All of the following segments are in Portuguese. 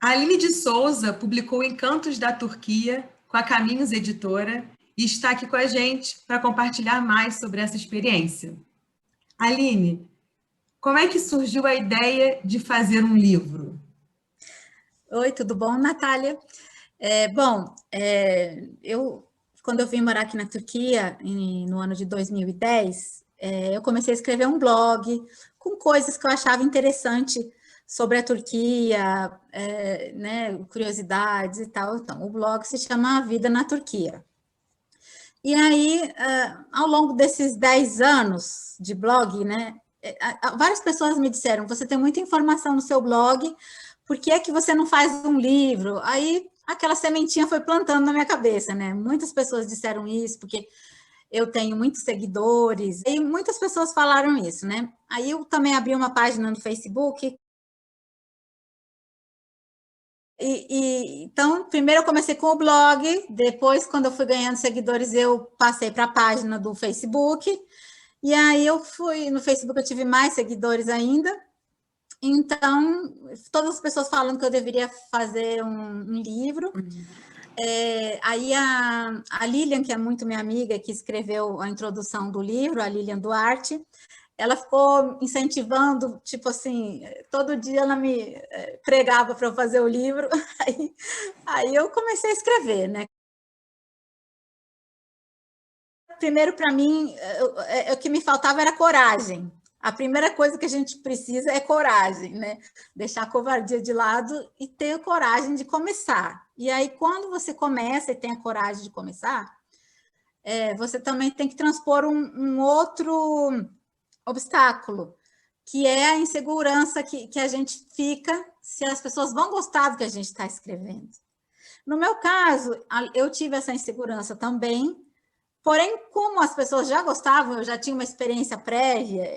A Aline de Souza publicou Encantos da Turquia com a Caminhos Editora e está aqui com a gente para compartilhar mais sobre essa experiência. Aline, como é que surgiu a ideia de fazer um livro? Oi, tudo bom, Natália? Quando eu vim morar aqui na Turquia, no ano de 2010, eu comecei a escrever um blog com coisas que eu achava interessante sobre a Turquia, né, curiosidades e tal. Então, o blog se chama A Vida na Turquia. E aí, ao longo desses 10 anos de blog, né, várias pessoas me disseram, você tem muita informação no seu blog, por que é que você não faz um livro? Aí, aquela sementinha foi plantando na minha cabeça, né? Muitas pessoas disseram isso, porque eu tenho muitos seguidores, e muitas pessoas falaram isso, né? Aí eu também abri uma página no Facebook. Então, primeiro eu comecei com o blog, depois, quando eu fui ganhando seguidores, eu passei para a página do Facebook, e aí no Facebook eu tive mais seguidores ainda. Então, todas as pessoas falando que eu deveria fazer um livro. Aí a Lilian, que é muito minha amiga, que escreveu a introdução do livro, a Lilian Duarte, ela ficou incentivando, tipo assim, todo dia ela me pregava para eu fazer o livro, aí eu comecei a escrever, né? Primeiro, para mim, o que me faltava era coragem. A primeira coisa que a gente precisa é coragem, né? Deixar a covardia de lado e ter coragem de começar. E aí, quando você começa e tem a coragem de começar, você também tem que transpor um outro obstáculo, que é a insegurança que a gente fica se as pessoas vão gostar do que a gente está escrevendo. No meu caso, eu tive essa insegurança também, porém, como as pessoas já gostavam, eu já tinha uma experiência prévia,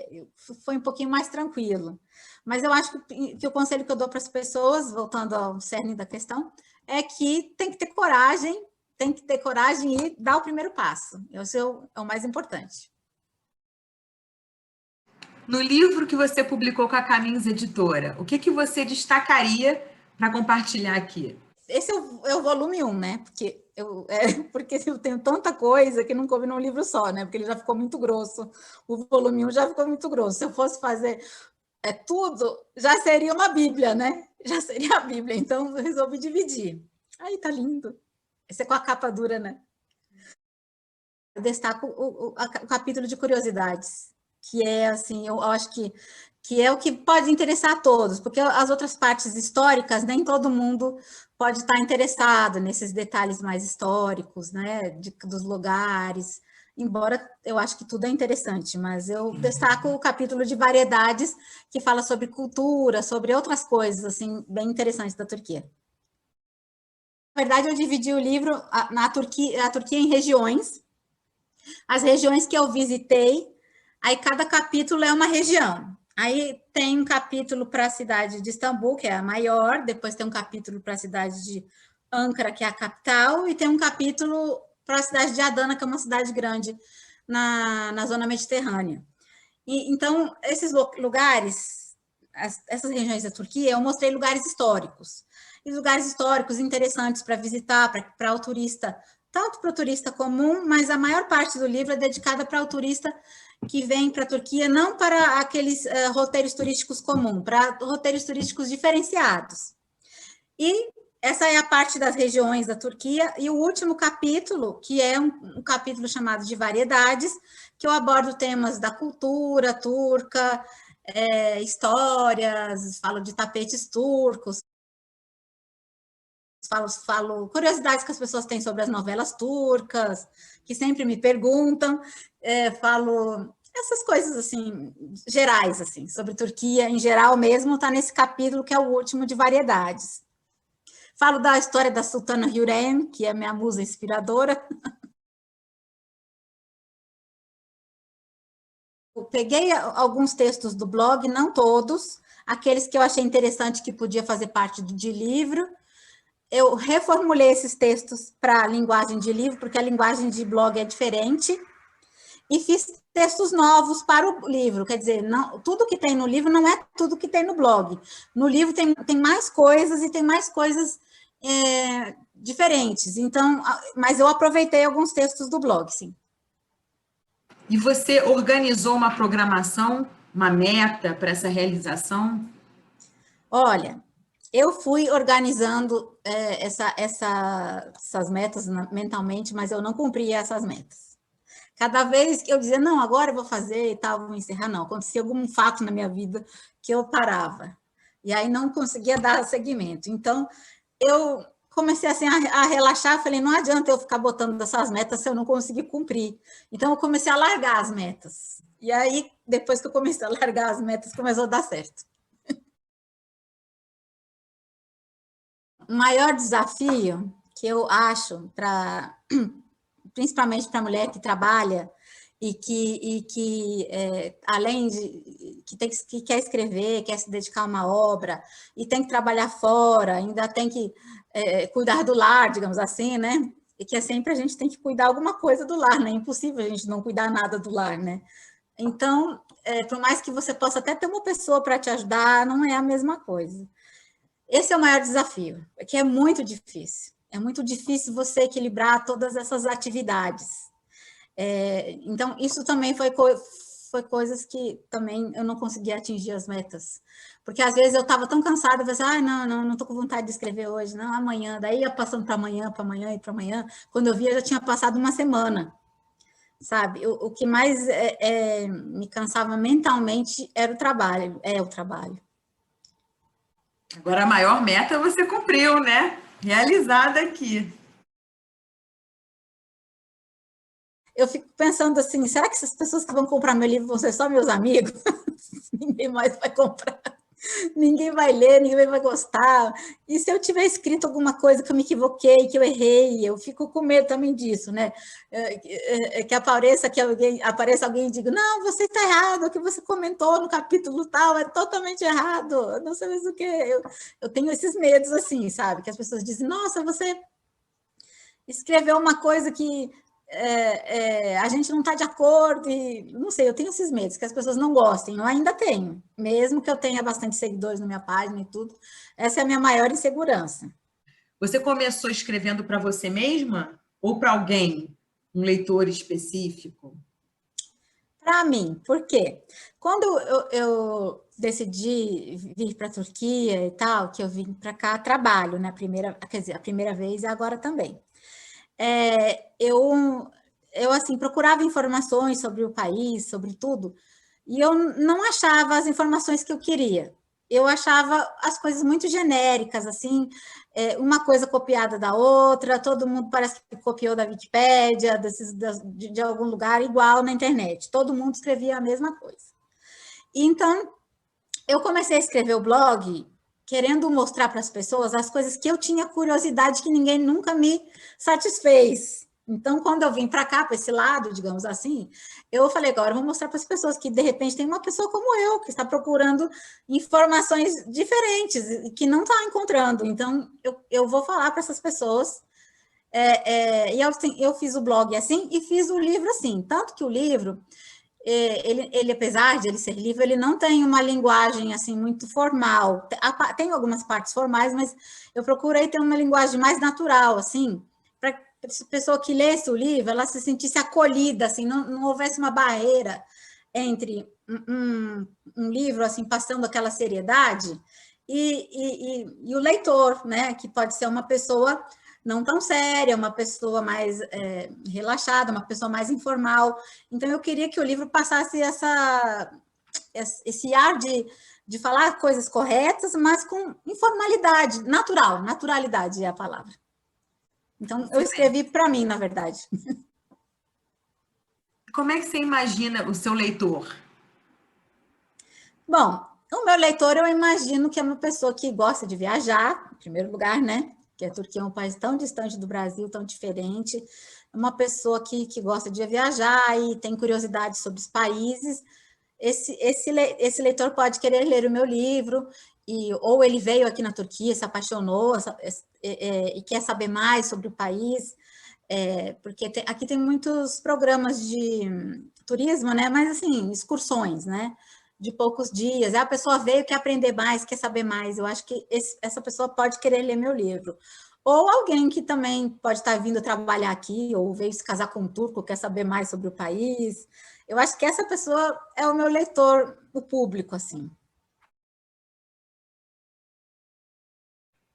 foi um pouquinho mais tranquilo. Mas eu acho que o conselho que eu dou para as pessoas, voltando ao cerne da questão, é que tem que ter coragem e dar o primeiro passo. Esse é o mais importante. No livro que você publicou com a Caminhos Editora, o que você destacaria para compartilhar aqui? Esse é o volume 1, né? Porque eu tenho tanta coisa que não coube num livro só, né? Porque ele já ficou muito grosso. O volume 1 já ficou muito grosso. Se eu fosse fazer tudo, já seria uma Bíblia, né? Já seria a Bíblia. Então, eu resolvi dividir. Aí, tá lindo. Esse é com a capa dura, né? Eu destaco o capítulo de curiosidades, que é, assim, eu acho que é o que pode interessar a todos, porque as outras partes históricas, nem todo mundo pode estar interessado nesses detalhes mais históricos, né, dos lugares, embora eu acho que tudo é interessante, mas eu destaco o capítulo de variedades, que fala sobre cultura, sobre outras coisas, assim, bem interessantes da Turquia. Na verdade, eu dividi o livro, a Turquia em regiões, as regiões que eu visitei, aí cada capítulo é uma região. Aí tem um capítulo para a cidade de Istambul, que é a maior, depois tem um capítulo para a cidade de Ankara, que é a capital, e tem um capítulo para a cidade de Adana, que é uma cidade grande na zona mediterrânea. Então, esses lugares, essas regiões da Turquia, eu mostrei lugares históricos. E lugares históricos interessantes para visitar, para o turista, tanto para o turista comum, mas a maior parte do livro é dedicada para o turista que vem para a Turquia, não para aqueles roteiros turísticos comuns, para roteiros turísticos diferenciados. E essa é a parte das regiões da Turquia, e o último capítulo, que é um capítulo chamado de variedades, que eu abordo temas da cultura turca, histórias, falo de tapetes turcos, falo curiosidades que as pessoas têm sobre as novelas turcas, que sempre me perguntam, falo essas coisas assim gerais, assim, sobre Turquia em geral mesmo, está nesse capítulo que é o último de variedades. Falo da história da Sultana Hürrem, que é minha musa inspiradora. Eu peguei alguns textos do blog, não todos, aqueles que eu achei interessante que podia fazer parte de livro. Eu reformulei esses textos para a linguagem de livro, porque a linguagem de blog é diferente, e fiz textos novos para o livro, quer dizer, não, tudo que tem no livro não é tudo que tem no blog. No livro tem mais coisas e tem mais coisas diferentes. Então, mas eu aproveitei alguns textos do blog, sim. E você organizou uma programação, uma meta para essa realização? Olha, eu fui organizando essas metas mentalmente, mas eu não cumpria essas metas. Cada vez que eu dizia, não, agora eu vou fazer e tal, vou encerrar, não. Acontecia algum fato na minha vida que eu parava. E aí não conseguia dar seguimento. Então, eu comecei assim a relaxar, falei, não adianta eu ficar botando essas metas se eu não conseguir cumprir. Então, eu comecei a largar as metas. E aí, depois que eu comecei a largar as metas, começou a dar certo. O maior desafio que eu acho, principalmente para a mulher que trabalha e que além de que quer escrever, quer se dedicar a uma obra e tem que trabalhar fora, ainda tem que cuidar do lar, digamos assim, né? E que sempre a gente tem que cuidar alguma coisa do lar, né? É impossível a gente não cuidar nada do lar, né? Então, por mais que você possa até ter uma pessoa para te ajudar, não é a mesma coisa. Esse é o maior desafio, que é muito difícil. É muito difícil você equilibrar todas essas atividades. Então, isso também foi coisas que também eu não conseguia atingir as metas. Porque às vezes eu estava tão cansada, eu pensava, não estou com vontade de escrever hoje, não, amanhã. Daí ia passando para amanhã e para amanhã. Quando eu via, já tinha passado uma semana. Sabe? O que mais me cansava mentalmente era o trabalho, o trabalho. Agora, a maior meta você cumpriu, né? Realizada aqui. Eu fico pensando assim, será que essas pessoas que vão comprar meu livro vão ser só meus amigos? Ninguém mais vai comprar. Ninguém vai ler, ninguém vai gostar. E se eu tiver escrito alguma coisa que eu me equivoquei, que eu errei, eu fico com medo também disso, né? Que apareça alguém e diga, não, você está errado, o que você comentou no capítulo tal é totalmente errado, não sei mais o que. Eu tenho esses medos assim, sabe? Que as pessoas dizem, nossa, você escreveu uma coisa que a gente não está de acordo, e não sei, eu tenho esses medos, que as pessoas não gostem, eu ainda tenho, mesmo que eu tenha bastante seguidores na minha página e tudo, essa é a minha maior insegurança. Você começou escrevendo para você mesma ou para alguém, um leitor específico? Para mim, por quê? Quando eu decidi vir para a Turquia e tal, que eu vim para cá a trabalho, né? A primeira vez e agora também. Eu assim, procurava informações sobre o país, sobre tudo, e eu não achava as informações que eu queria. Eu achava as coisas muito genéricas, assim, uma coisa copiada da outra, todo mundo parece que copiou da Wikipédia, de algum lugar, igual na internet. Todo mundo escrevia a mesma coisa. Então, eu comecei a escrever o blog querendo mostrar para as pessoas as coisas que eu tinha curiosidade que ninguém nunca me satisfez. Então, quando eu vim para cá, para esse lado, digamos assim, eu falei, agora eu vou mostrar para as pessoas que, de repente, tem uma pessoa como eu, que está procurando informações diferentes e que não está encontrando. Então, eu vou falar para essas pessoas. E eu fiz o blog assim e fiz o livro assim. Tanto que o livro, ele, apesar de ele ser livro, ele não tem uma linguagem assim muito formal. Tem algumas partes formais, mas eu procurei ter uma linguagem mais natural, assim, para a pessoa que lesse o livro, ela se sentisse acolhida, assim, não houvesse uma barreira entre um livro assim passando aquela seriedade e o leitor, né, que pode ser uma pessoa não tão séria, uma pessoa mais relaxada, uma pessoa mais informal. Então, eu queria que o livro passasse esse ar de falar coisas corretas, mas com informalidade, naturalidade é a palavra. Então, eu escrevi para mim, na verdade. Como é que você imagina o seu leitor? Bom, o meu leitor, eu imagino que é uma pessoa que gosta de viajar, em primeiro lugar, né? Que a Turquia é um país tão distante do Brasil, tão diferente. Uma pessoa que gosta de viajar e tem curiosidade sobre os países. Esse leitor pode querer ler o meu livro, ou ele veio aqui na Turquia, se apaixonou e quer saber mais sobre o país, porque aqui tem muitos programas turismo, né? Mas, assim, excursões, né? De poucos dias. A pessoa veio, quer aprender mais, quer saber mais. Eu acho que essa pessoa pode querer ler meu livro. Ou alguém que também pode estar vindo trabalhar aqui, ou veio se casar com um turco, quer saber mais sobre o país. Eu acho que essa pessoa é o meu leitor, o público, assim.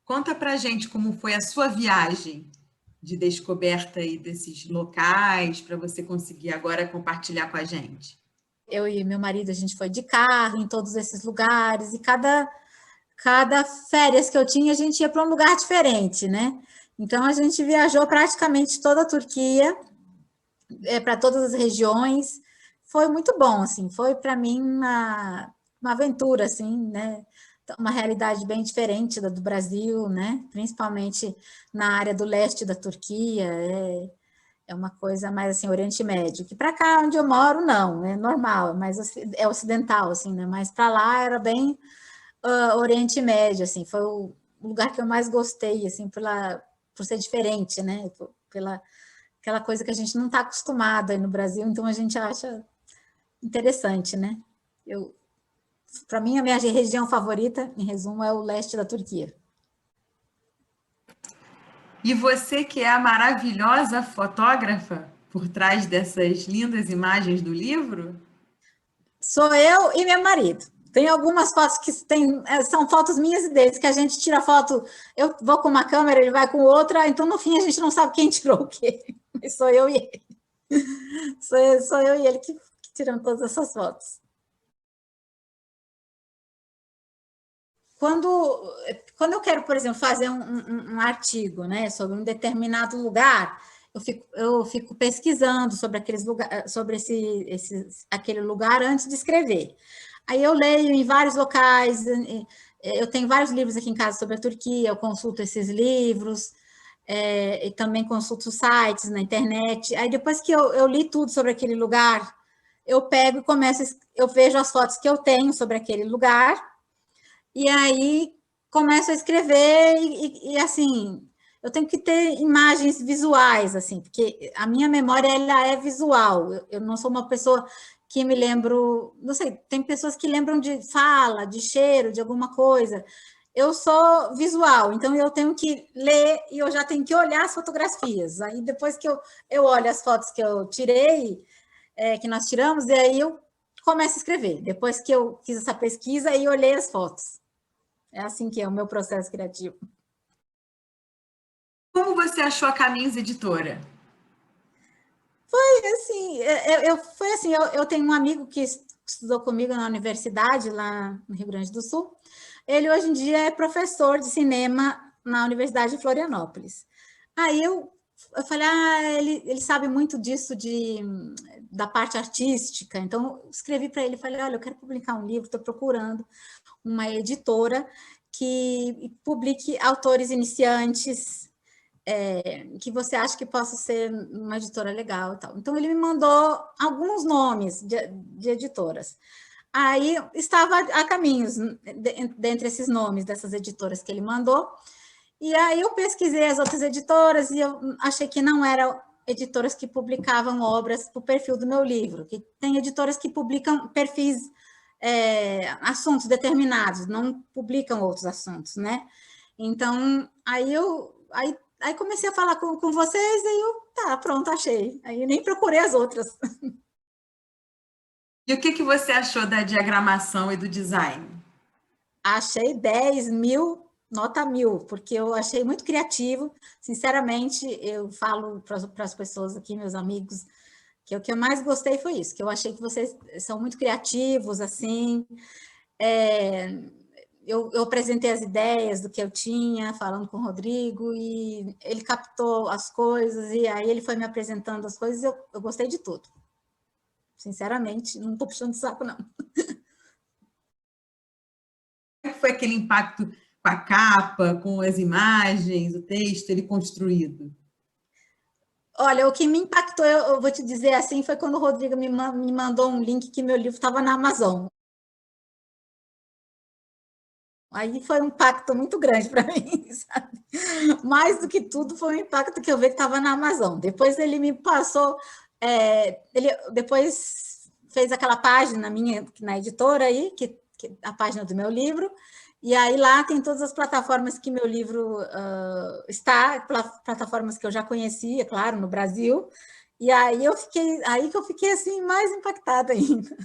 Conta pra gente como foi a sua viagem de descoberta aí desses locais, para você conseguir agora compartilhar com a gente. Eu e meu marido, a gente foi de carro em todos esses lugares, e cada férias que eu tinha, a gente ia para um lugar diferente, né? Então, a gente viajou praticamente toda a Turquia, para todas as regiões. Foi muito bom, assim, foi para mim uma aventura, assim, né? Uma realidade bem diferente da do Brasil, né? Principalmente na área do leste da Turquia, é uma coisa mais assim, Oriente Médio, que para cá onde eu moro, não, é normal, mas é ocidental, assim, né? Mas para lá era bem Oriente Médio, assim, foi o lugar que eu mais gostei, assim, por ser diferente, né? Pela aquela coisa que a gente não está acostumado aí no Brasil, então a gente acha interessante, né? Para mim, a minha região favorita, em resumo, é o leste da Turquia. E você que é a maravilhosa fotógrafa por trás dessas lindas imagens do livro? Sou eu e meu marido. Tem algumas fotos que são fotos minhas e deles, que a gente tira foto, eu vou com uma câmera, ele vai com outra, então no fim a gente não sabe quem tirou o quê. Mas sou eu e ele. Sou eu e ele que tiram todas essas fotos. Quando eu quero, por exemplo, fazer um artigo, né, sobre um determinado lugar, eu fico pesquisando sobre aqueles lugares, sobre aquele lugar antes de escrever. Aí eu leio em vários locais, eu tenho vários livros aqui em casa sobre a Turquia, eu consulto esses livros, e também consulto sites na internet. Aí depois que eu li tudo sobre aquele lugar, eu pego e eu vejo as fotos que eu tenho sobre aquele lugar, e aí começo a escrever assim, eu tenho que ter imagens visuais, assim, porque a minha memória ela é visual. Eu não sou uma pessoa que me lembro, não sei, tem pessoas que lembram de fala, de cheiro, de alguma coisa. Eu sou visual, então eu tenho que ler e eu já tenho que olhar as fotografias. Aí depois que eu olho as fotos que eu tirei, que nós tiramos, e aí eu começo a escrever. Depois que eu fiz essa pesquisa e olhei as fotos. É assim que é o meu processo criativo. Como você achou a Caminhos Editora? Foi assim, eu tenho um amigo que estudou comigo na universidade, lá no Rio Grande do Sul. Ele, hoje em dia, é professor de cinema na Universidade de Florianópolis. Aí eu falei, ele sabe muito disso, da parte artística. Então, eu escrevi para ele, falei, olha, eu quero publicar um livro, estou procurando uma editora que publique autores iniciantes, que você acha que possa ser uma editora legal e tal. Então, ele me mandou alguns nomes de editoras. Aí, estava a caminhos dentre esses nomes dessas editoras que ele mandou, e aí eu pesquisei as outras editoras e eu achei que não eram editoras que publicavam obras para o perfil do meu livro, que tem editoras que publicam perfis, assuntos determinados, não publicam outros assuntos, né? Então, aí comecei a falar com vocês, e tá, pronto, achei. Aí nem procurei as outras. E o que você achou da diagramação e do design? Achei 10.000, nota 1.000, porque eu achei muito criativo. Sinceramente, eu falo para as pessoas aqui, meus amigos, que o que eu mais gostei foi isso, que eu achei que vocês são muito criativos, assim. Eu apresentei as ideias do que eu tinha, falando com o Rodrigo, e ele captou as coisas, e aí ele foi me apresentando as coisas, e eu gostei de tudo. Sinceramente, não estou puxando de saco, não. Como foi aquele impacto com a capa, com as imagens, o texto, ele construído? Olha, o que me impactou, eu vou te dizer assim, foi quando o Rodrigo me mandou um link que meu livro estava na Amazon. Aí foi um impacto muito grande para mim, sabe? Mais do que tudo, foi um impacto que eu vi que estava na Amazon. Depois ele me passou Ele depois fez aquela página minha na editora aí, a página do meu livro, e aí lá tem todas as plataformas que meu livro está, plataformas que eu já conhecia, claro, no Brasil, e aí que eu fiquei assim mais impactada ainda.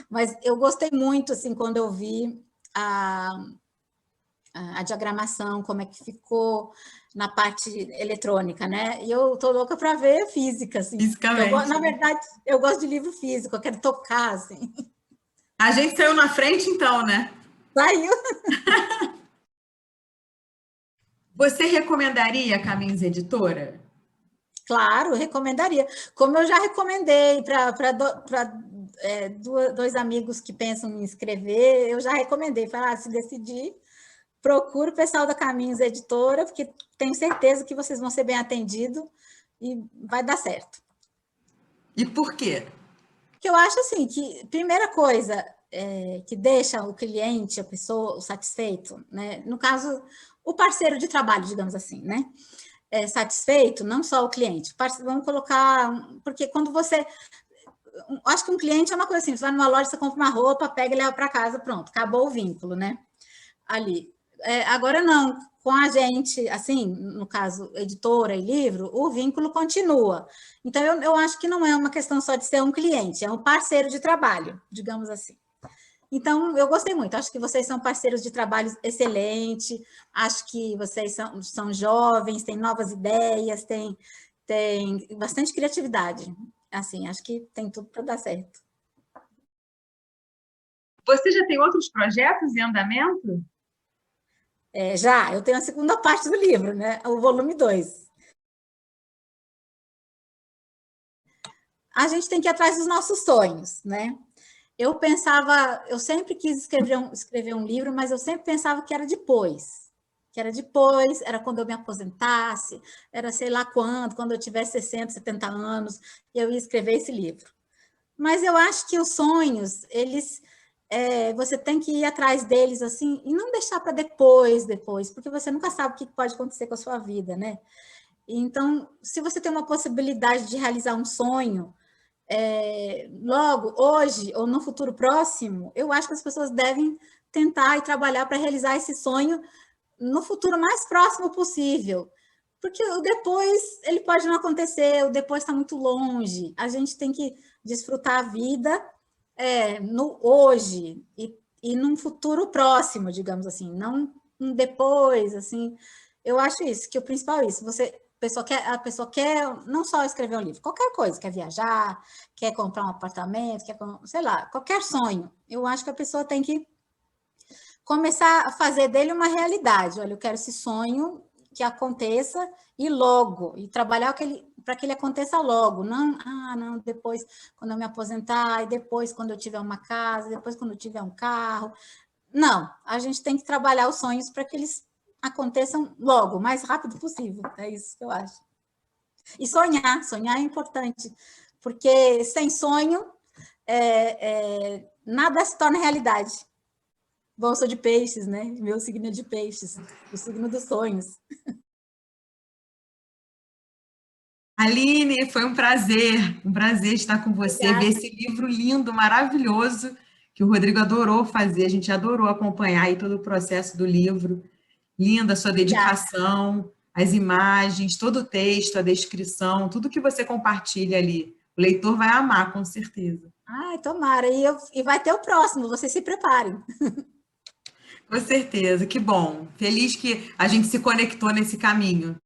Mas eu gostei muito assim quando eu vi a diagramação, como é que ficou na parte eletrônica, né? E eu tô louca para ver física, assim. Fisicamente. Na verdade, eu gosto de livro físico, eu quero tocar, assim. A gente saiu na frente, então, né? Saiu. Você recomendaria a Caminhos Editora? Claro, recomendaria. Como eu já recomendei para dois amigos que pensam em escrever, eu já recomendei. Falei, se decidir, procure o pessoal da Caminhos Editora, porque tenho certeza que vocês vão ser bem atendidos e vai dar certo. E por quê? Porque eu acho assim que primeira coisa que deixa o cliente, a pessoa, o satisfeito, né? No caso, o parceiro de trabalho, digamos assim, né? Satisfeito, não só o cliente. Vamos colocar, porque quando você acho que um cliente é uma coisa assim, você vai numa loja, você compra uma roupa, pega e leva para casa, pronto, acabou o vínculo, né? Ali. Agora não, com a gente, assim, no caso, editora e livro, o vínculo continua. Então, eu acho que não é uma questão só de ser um cliente, é um parceiro de trabalho, digamos assim. Então, eu gostei muito, acho que vocês são parceiros de trabalho excelente, acho que vocês são jovens, têm novas ideias, têm bastante criatividade. Assim, acho que tem tudo para dar certo. Você já tem outros projetos em andamento? Já, eu tenho a segunda parte do livro, né? O volume 2. A gente tem que ir atrás dos nossos sonhos, né? Eu sempre quis escrever um livro, mas eu sempre pensava que era depois. Era quando eu me aposentasse, era sei lá quando eu tivesse 60, 70 anos, eu ia escrever esse livro. Mas eu acho que os sonhos, você tem que ir atrás deles assim e não deixar para depois, porque você nunca sabe o que pode acontecer com a sua vida, né? Então, se você tem uma possibilidade de realizar um sonho, logo, hoje ou no futuro próximo, eu acho que as pessoas devem tentar e trabalhar para realizar esse sonho no futuro mais próximo possível. Porque o depois, ele pode não acontecer, o depois está muito longe. A gente tem que desfrutar a vida no hoje e num futuro próximo, digamos assim, não um depois, assim. Eu acho isso, que o principal é isso. A pessoa quer não só escrever um livro, qualquer coisa, quer viajar, quer comprar um apartamento, sei lá, qualquer sonho. Eu acho que a pessoa tem que começar a fazer dele uma realidade. Olha, eu quero esse sonho que aconteça e logo, e trabalhar para que ele aconteça logo, não, depois quando eu me aposentar, e depois quando eu tiver uma casa, depois quando eu tiver um carro. Não, a gente tem que trabalhar os sonhos para que eles aconteçam logo, o mais rápido possível. É isso que eu acho. E sonhar é importante, porque sem sonho, nada se torna realidade. Bom, eu sou de peixes, né? Meu signo é de peixes, o signo dos sonhos. Aline, foi um prazer estar com você, Obrigada. ver esse livro lindo, maravilhoso, que o Rodrigo adorou fazer, a gente adorou acompanhar aí todo o processo do livro. Linda a sua Obrigada. dedicação, as imagens, todo o texto, a descrição, tudo que você compartilha ali. O leitor vai amar, com certeza. Ai, tomara. E vai ter o próximo, vocês se preparem. Com certeza, que bom. Feliz que a gente se conectou nesse caminho.